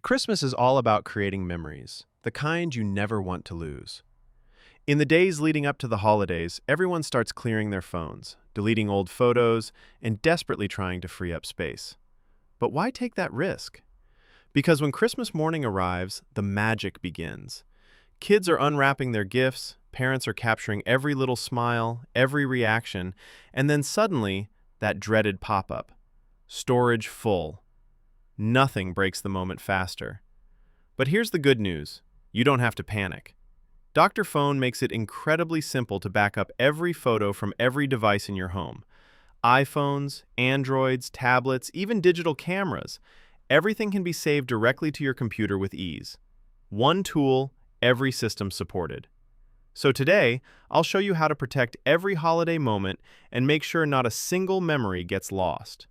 Christmas is all about creating memories, the kind you never want to lose. In the days leading up to the holidays, everyone starts clearing their phones, deleting old photos, and desperately trying to free up space. But why take that risk? Because when Christmas morning arrives, the magic begins. Kids are unwrapping their gifts, parents are capturing every little smile, every reaction, and then suddenly, that dreaded pop-up. Storage full. Nothing breaks the moment faster. But here's the good news. You don't have to panic. Dr. Fone makes it incredibly simple to back up every photo from every device in your home. iPhones, Androids, tablets, even digital cameras. Everything can be saved directly to your computer with ease. One tool, every system supported. So today, I'll show you how to protect every holiday moment and make sure not a single memory gets lost.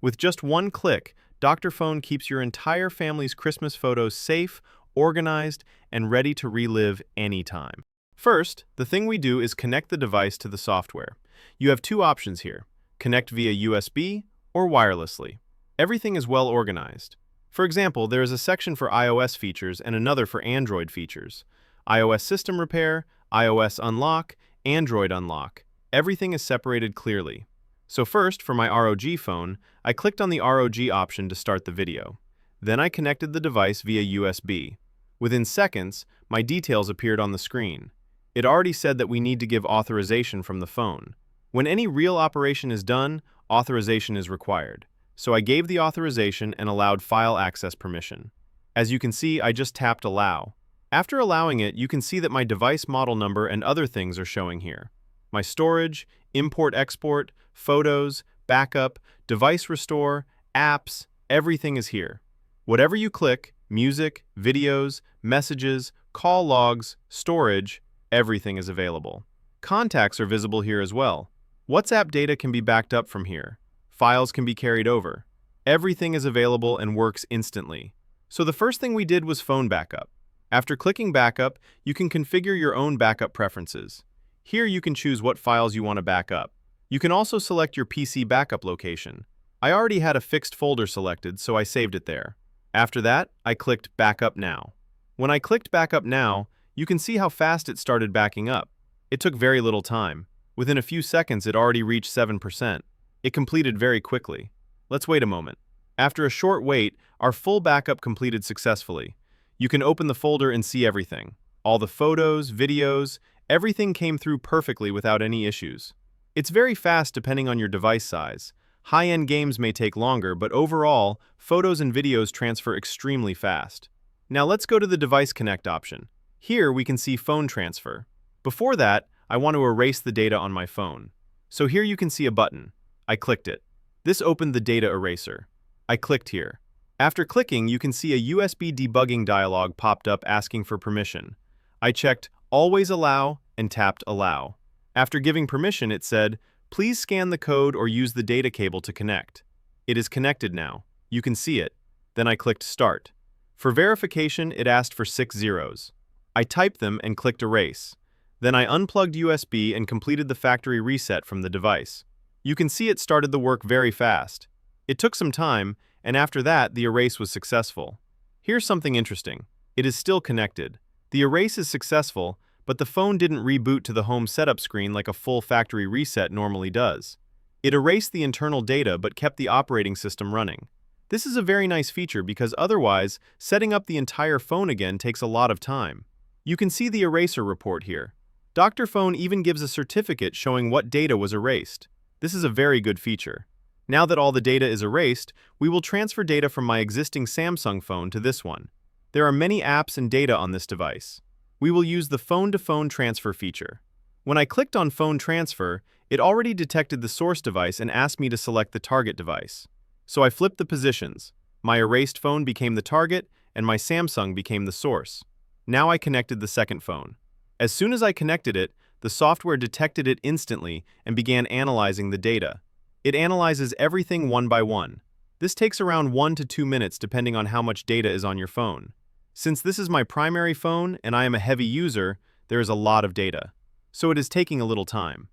With just one click, Dr. Fone keeps your entire family's Christmas photos safe, organized, and ready to relive anytime. First, the thing we do is connect the device to the software. You have two options here: connect via USB or wirelessly. Everything is well organized. For example, there is a section for iOS features and another for Android features. iOS system repair, iOS unlock, Android unlock. Everything is separated clearly. So first, for my ROG phone, I clicked on the ROG option to start the video. Then I connected the device via USB. Within seconds, my details appeared on the screen. It already said that we need to give authorization from the phone. When any real operation is done, authorization is required. So I gave the authorization and allowed file access permission. As you can see, I just tapped Allow. After allowing it, you can see that my device model number and other things are showing here. My storage, import-export, photos, backup, device restore, apps, everything is here. Whatever you click, music, videos, messages, call logs, storage, everything is available. Contacts are visible here as well. WhatsApp data can be backed up from here. Files can be carried over. Everything is available and works instantly. So the first thing we did was phone backup. After clicking backup, you can configure your own backup preferences. Here you can choose what files you want to back up. You can also select your PC backup location. I already had a fixed folder selected, so I saved it there. After that, I clicked Backup Now. When I clicked Backup Now, you can see how fast it started backing up. It took very little time. Within a few seconds, it already reached 7%. It completed very quickly. Let's wait a moment. After a short wait, our full backup completed successfully. You can open the folder and see everything. All the photos, videos, everything came through perfectly without any issues. It's very fast depending on your device size. High-end games may take longer, but overall, photos and videos transfer extremely fast. Now let's go to the Device Connect option. Here we can see phone transfer. Before that, I want to erase the data on my phone. So here you can see a button. I clicked it. This opened the data eraser. I clicked here. After clicking, you can see a USB debugging dialog popped up asking for permission. I checked Always Allow and tapped Allow. After giving permission, it said, "Please scan the code or use the data cable to connect." It is connected now. You can see it. Then I clicked Start. For verification, it asked for 6 zeros. I typed them and clicked Erase. Then I unplugged USB and completed the factory reset from the device. You can see it started the work very fast. It took some time, and after that, the erase was successful. Here's something interesting. It is still connected. The erase is successful, but the phone didn't reboot to the home setup screen like a full factory reset normally does. It erased the internal data but kept the operating system running. This is a very nice feature because otherwise, setting up the entire phone again takes a lot of time. You can see the eraser report here. Dr. Fone even gives a certificate showing what data was erased. This is a very good feature. Now that all the data is erased, we will transfer data from my existing Samsung phone to this one. There are many apps and data on this device. We will use the phone-to-phone transfer feature. When I clicked on phone transfer, it already detected the source device and asked me to select the target device. So I flipped the positions. My erased phone became the target, and my Samsung became the source. Now I connected the second phone. As soon as I connected it, the software detected it instantly and began analyzing the data. It analyzes everything one by one. This takes around 1 to 2 minutes depending on how much data is on your phone. Since this is my primary phone and I am a heavy user, there is a lot of data. So it is taking a little time.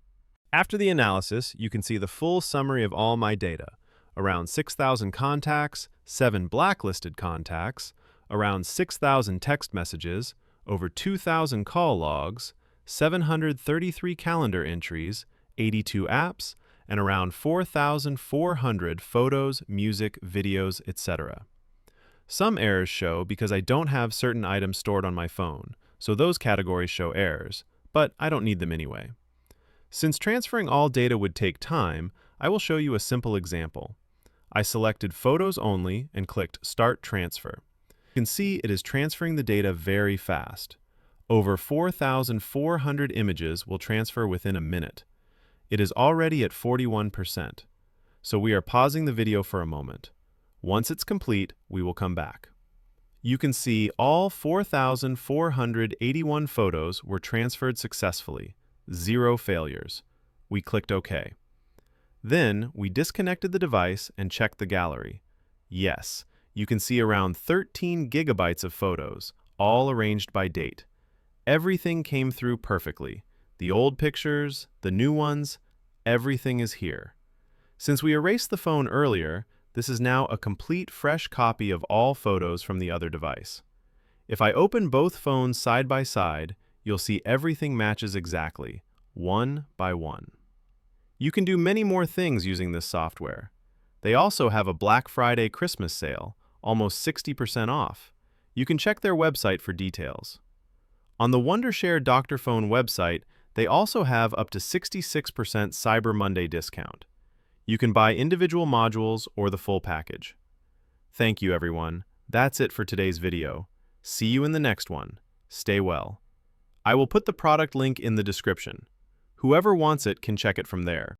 After the analysis, you can see the full summary of all my data. Around 6,000 contacts, 7 blacklisted contacts, around 6,000 text messages, over 2,000 call logs, 733 calendar entries, 82 apps, and around 4,400 photos, music, videos, etc. Some errors show because I don't have certain items stored on my phone, so those categories show errors, but I don't need them anyway. Since transferring all data would take time, I will show you a simple example. I selected Photos Only and clicked Start Transfer. You can see it is transferring the data very fast. Over 4,400 images will transfer within a minute. It is already at 41%, so we are pausing the video for a moment. Once it's complete, we will come back. You can see all 4,481 photos were transferred successfully, 0 failures. We clicked OK. Then, we disconnected the device and checked the gallery. Yes, you can see around 13 gigabytes of photos, all arranged by date. Everything came through perfectly. The old pictures, the new ones, everything is here. Since we erased the phone earlier, this is now a complete fresh copy of all photos from the other device. If I open both phones side by side, you'll see everything matches exactly, one by one. You can do many more things using this software. They also have a Black Friday Christmas sale, almost 60% off. You can check their website for details. On the Wondershare Dr.Fone website, they also have up to 66% Cyber Monday discount. You can buy individual modules or the full package. Thank you, everyone. That's it for today's video. See you in the next one. Stay well. I will put the product link in the description. Whoever wants it can check it from there.